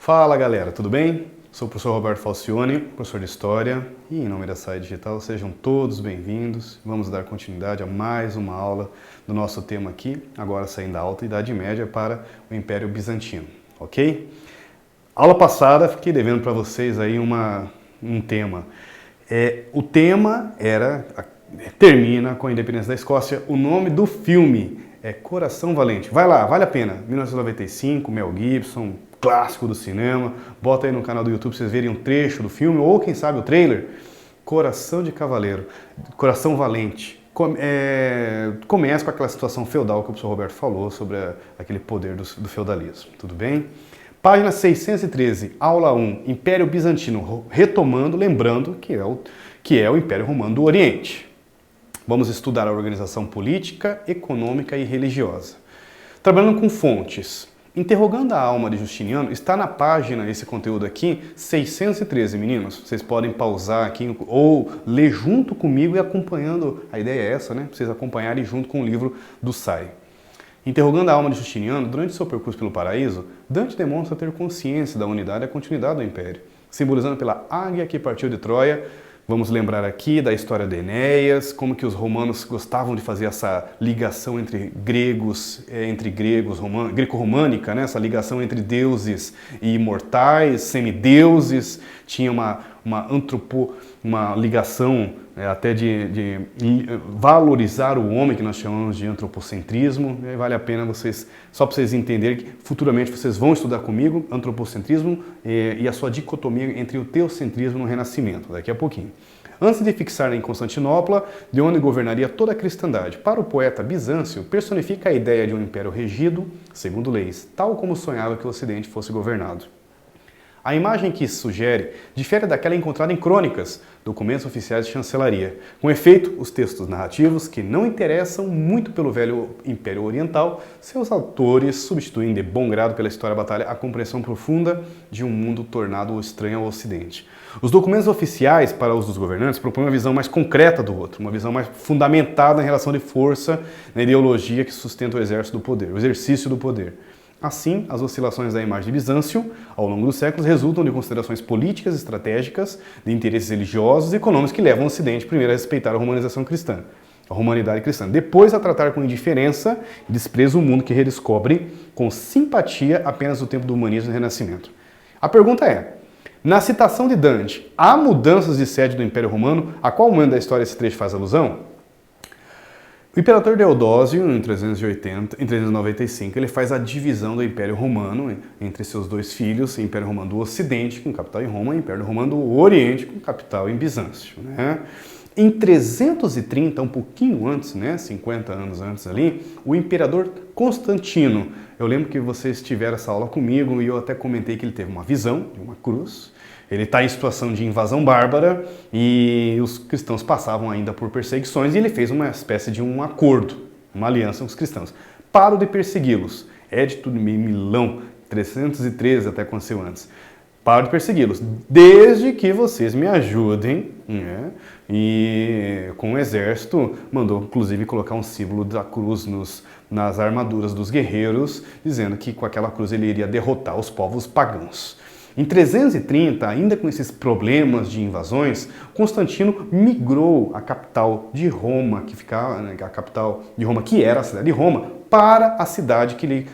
Fala galera, tudo bem? Sou o professor Roberto Falcione, professor de História, e em nome da SAI Digital, sejam todos bem-vindos. Vamos dar continuidade a mais uma aula do nosso tema aqui, agora saindo da Alta Idade Média para o Império Bizantino, ok? Aula passada, fiquei devendo para vocês aí um tema. O tema termina com a independência da Escócia. O nome do filme é Coração Valente. Vai lá, vale a pena. 1995, Mel Gibson, clássico do cinema. Bota aí no canal do YouTube pra vocês verem um trecho do filme, ou quem sabe o trailer. Coração de Cavaleiro, Coração Valente. Começa com aquela situação feudal que o professor Roberto falou sobre aquele poder do feudalismo. Tudo bem? Página 613, aula 1, Império Bizantino, retomando, lembrando que é o Império Romano do Oriente. Vamos estudar a organização política, econômica e religiosa. Trabalhando com fontes. Interrogando a alma de Justiniano, está na página, esse conteúdo aqui, 613, meninos. Vocês podem pausar aqui ou ler junto comigo e acompanhando, a ideia é essa, né? Pra vocês acompanharem junto com o livro do SAI. Interrogando a alma de Justiniano, durante seu percurso pelo paraíso, Dante demonstra ter consciência da unidade e a continuidade do Império, simbolizando pela águia que partiu de Troia. Vamos lembrar aqui da história de Enéas, como que os romanos gostavam de fazer essa ligação entre gregos, greco-românica, né? Essa ligação entre deuses e imortais, semideuses, tinha uma ligação até de valorizar o homem, que nós chamamos de antropocentrismo. Vale a pena só para vocês entenderem que futuramente vocês vão estudar comigo antropocentrismo e a sua dicotomia entre o teocentrismo no Renascimento, daqui a pouquinho. Antes de fixar em Constantinopla, de onde governaria toda a cristandade, para o poeta Bizâncio, personifica a ideia de um império regido, segundo leis, tal como sonhava que o Ocidente fosse governado. A imagem que isso sugere difere daquela encontrada em crônicas, documentos oficiais de chancelaria. Com efeito, os textos narrativos, que não interessam muito pelo velho Império Oriental, seus autores substituem de bom grado pela história da batalha a compreensão profunda de um mundo tornado estranho ao Ocidente. Os documentos oficiais para os dos governantes propõem uma visão mais concreta do outro, uma visão mais fundamentada em relação de força na ideologia que sustenta o exército do poder, o exercício do poder. Assim, as oscilações da imagem de Bizâncio, ao longo dos séculos, resultam de considerações políticas, estratégicas, de interesses religiosos e econômicos que levam o Ocidente primeiro a respeitar a humanização cristã, a humanidade cristã, depois a tratar com indiferença e desprezo o mundo que redescobre com simpatia apenas o tempo do humanismo e do Renascimento. A pergunta é, na citação de Dante, há mudanças de sede do Império Romano? A qual momento da história esse trecho faz alusão? O imperador Teodósio, em 395, ele faz a divisão do Império Romano entre seus dois filhos, o Império Romano do Ocidente, com capital em Roma, e o Império Romano do Oriente, com capital em Bizâncio, né? Em 330, um pouquinho antes, né, 50 anos antes ali, o imperador Constantino, eu lembro que vocês tiveram essa aula comigo e eu até comentei que ele teve uma visão de uma cruz. Ele está em situação de invasão bárbara e os cristãos passavam ainda por perseguições e ele fez uma espécie de um acordo, uma aliança com os cristãos. Paro de persegui-los. Édito de Milão, 313 até aconteceu antes. Paro de persegui-los, desde que vocês me ajudem, né? E com o exército, mandou inclusive colocar um símbolo da cruz nas armaduras dos guerreiros, dizendo que com aquela cruz ele iria derrotar os povos pagãos. Em 330, ainda com esses problemas de invasões, Constantino migrou a capital de Roma, que era a cidade de Roma, para a cidade que ele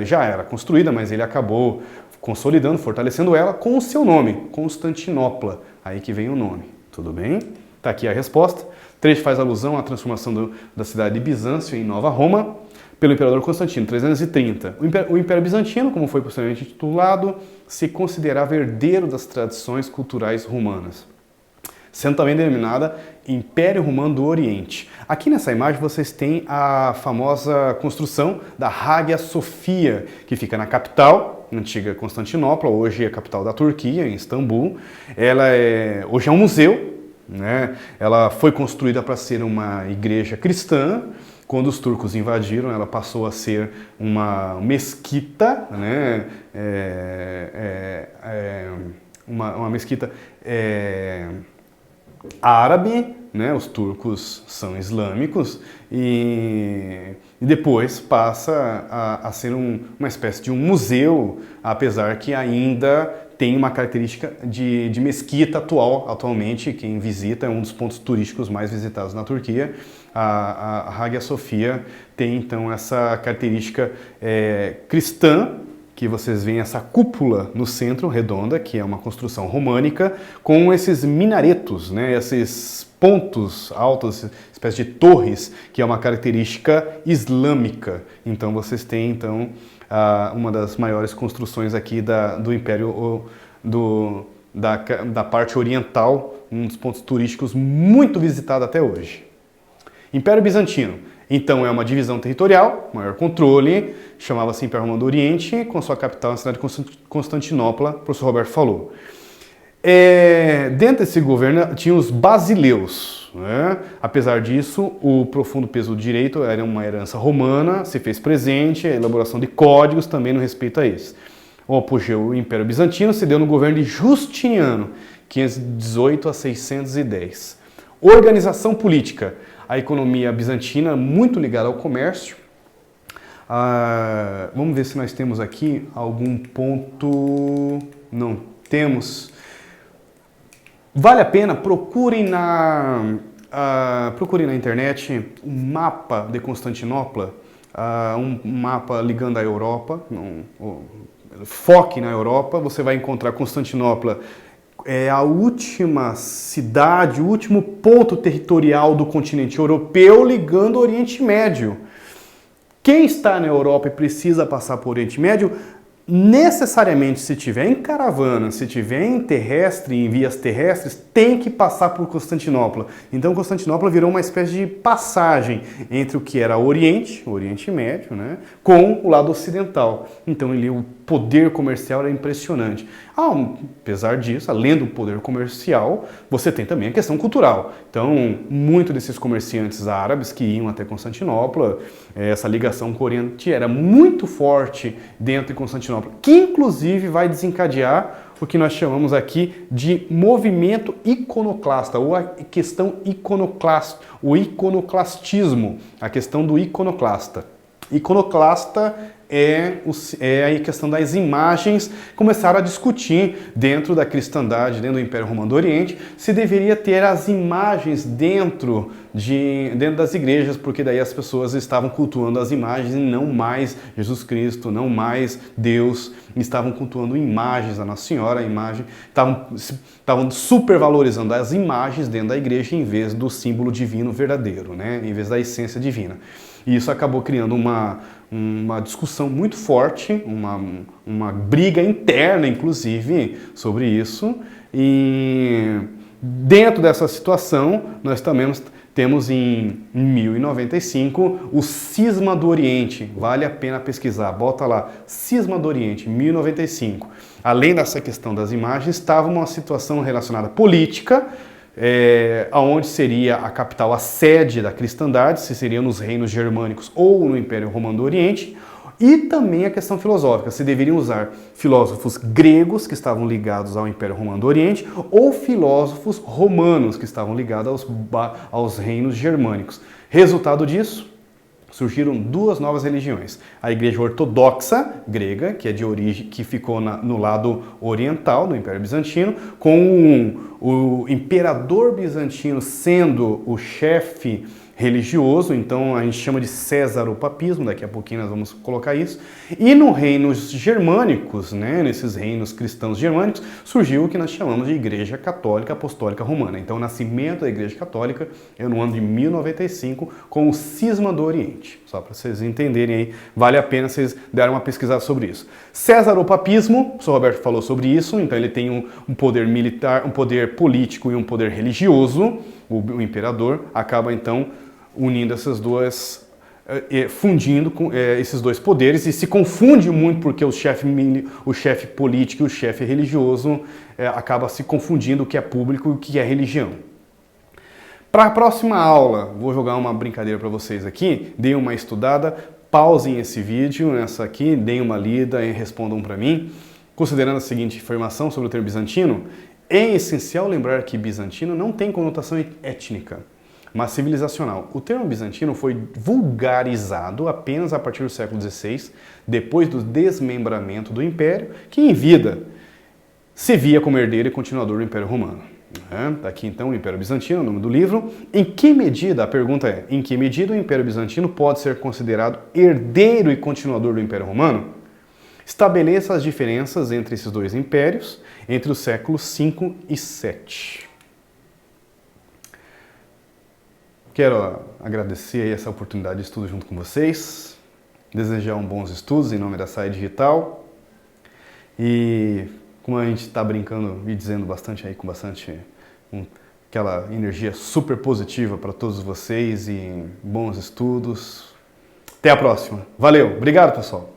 já era construída, mas ele acabou consolidando, fortalecendo ela com o seu nome, Constantinopla. Aí que vem o nome, tudo bem? Está aqui a resposta. O trecho faz alusão à transformação da cidade de Bizâncio em Nova Roma, pelo imperador Constantino, 330. O Império Bizantino, como foi posteriormente titulado, se considerava herdeiro das tradições culturais romanas, sendo também denominada Império Romano do Oriente. Aqui nessa imagem vocês têm a famosa construção da Hagia Sophia, que fica na capital, antiga Constantinopla, hoje é a capital da Turquia, em Istambul. Hoje é um museu, né? Ela foi construída para ser uma igreja cristã. Quando os turcos invadiram, ela passou a ser uma mesquita, né? Uma mesquita árabe, né? Os turcos são islâmicos e depois passa a ser uma espécie de um museu, apesar que ainda tem uma característica de mesquita atualmente. Quem visita é um dos pontos turísticos mais visitados na Turquia. A Hagia Sophia tem então essa característica cristã, que vocês veem essa cúpula no centro, redonda, que é uma construção românica, com esses minaretos, né, esses pontos altos, espécie de torres, que é uma característica islâmica. Então vocês têm então uma das maiores construções aqui do Império da parte oriental, um dos pontos turísticos muito visitado até hoje. Império Bizantino. Então é uma divisão territorial, maior controle, chamava-se Império Romano do Oriente, com sua capital na cidade de Constantinopla, o professor Roberto falou. Dentro desse governo tinha os basileus, né? Apesar disso, o profundo peso do direito era uma herança romana, se fez presente, a elaboração de códigos também no respeito a isso. O apogeu do Império Bizantino se deu no governo de Justiniano, 518 a 610. Organização política. A economia bizantina muito ligada ao comércio. Vamos ver se nós temos aqui algum ponto. Não temos. Vale a pena, procurem na internet um mapa de Constantinopla, um mapa ligando à Europa. Foque na Europa, você vai encontrar Constantinopla. É a última cidade, o último ponto territorial do continente europeu ligando ao Oriente Médio. Quem está na Europa e precisa passar por Oriente Médio, necessariamente, se tiver em caravana, se tiver em terrestre, em vias terrestres, tem que passar por Constantinopla. Então Constantinopla virou uma espécie de passagem entre o que era o Oriente Médio, né, com o lado ocidental. Então o poder comercial era impressionante. Apesar disso, além do poder comercial, você tem também a questão cultural. Então, muitos desses comerciantes árabes que iam até Constantinopla, essa ligação com o Oriente era muito forte dentro de Constantinopla, que inclusive vai desencadear o que nós chamamos aqui de movimento iconoclasta, ou a questão iconoclasta, o iconoclastismo, a questão do iconoclasta. Iconoclasta é a questão das imagens. Começaram a discutir dentro da cristandade, dentro do Império Romano do Oriente, se deveria ter as imagens dentro das igrejas, porque daí as pessoas estavam cultuando as imagens e não mais Jesus Cristo, não mais Deus, estavam cultuando imagens da Nossa Senhora, estavam supervalorizando as imagens dentro da igreja em vez do símbolo divino verdadeiro, né? Em vez da essência divina. E isso acabou criando uma discussão muito forte, uma briga interna, inclusive, sobre isso. E dentro dessa situação, nós também temos em 1095 o Cisma do Oriente. Vale a pena pesquisar, bota lá, Cisma do Oriente, 1095. Além dessa questão das imagens, estava uma situação relacionada à política, onde seria a capital, a sede da cristandade, se seria nos reinos germânicos ou no Império Romano do Oriente, e também a questão filosófica, se deveriam usar filósofos gregos que estavam ligados ao Império Romano do Oriente ou filósofos romanos que estavam ligados aos reinos germânicos. Resultado disso, surgiram duas novas religiões. A Igreja Ortodoxa grega, que é de origem, que ficou no lado oriental do Império Bizantino, com o imperador bizantino sendo o chefe religioso, então a gente chama de cesaropapismo, daqui a pouquinho nós vamos colocar isso. E nos reinos germânicos, né, nesses reinos cristãos germânicos, surgiu o que nós chamamos de Igreja Católica Apostólica Romana. Então o nascimento da Igreja Católica é no ano de 1095, com o Cisma do Oriente. Só para vocês entenderem aí, vale a pena vocês darem uma pesquisada sobre isso. Cesaropapismo, o professor Roberto falou sobre isso, então ele tem um poder militar, um poder político e um poder religioso. O imperador acaba então unindo essas duas, fundindo com esses dois poderes, e se confunde muito porque o chefe político e o chefe religioso acaba se confundindo o que é público e o que é religião. Para a próxima aula, vou jogar uma brincadeira para vocês aqui, deem uma estudada, pausem esse vídeo, nessa aqui, deem uma lida e respondam para mim. Considerando a seguinte informação sobre o termo bizantino, É essencial lembrar que bizantino não tem conotação étnica, mas civilizacional. O termo bizantino foi vulgarizado apenas a partir do século XVI, depois do desmembramento do Império, que em vida se via como herdeiro e continuador do Império Romano. Está aqui então o Império Bizantino, o nome do livro. Em que medida, a pergunta é, em que medida o Império Bizantino pode ser considerado herdeiro e continuador do Império Romano? Estabeleça as diferenças entre esses dois impérios entre os séculos V e VII. Quero agradecer essa oportunidade de estudo junto com vocês, desejar bons estudos em nome da SAE Digital e como a gente está brincando e dizendo bastante aí, com bastante aquela energia super positiva para todos vocês e bons estudos. Até a próxima. Valeu, obrigado pessoal.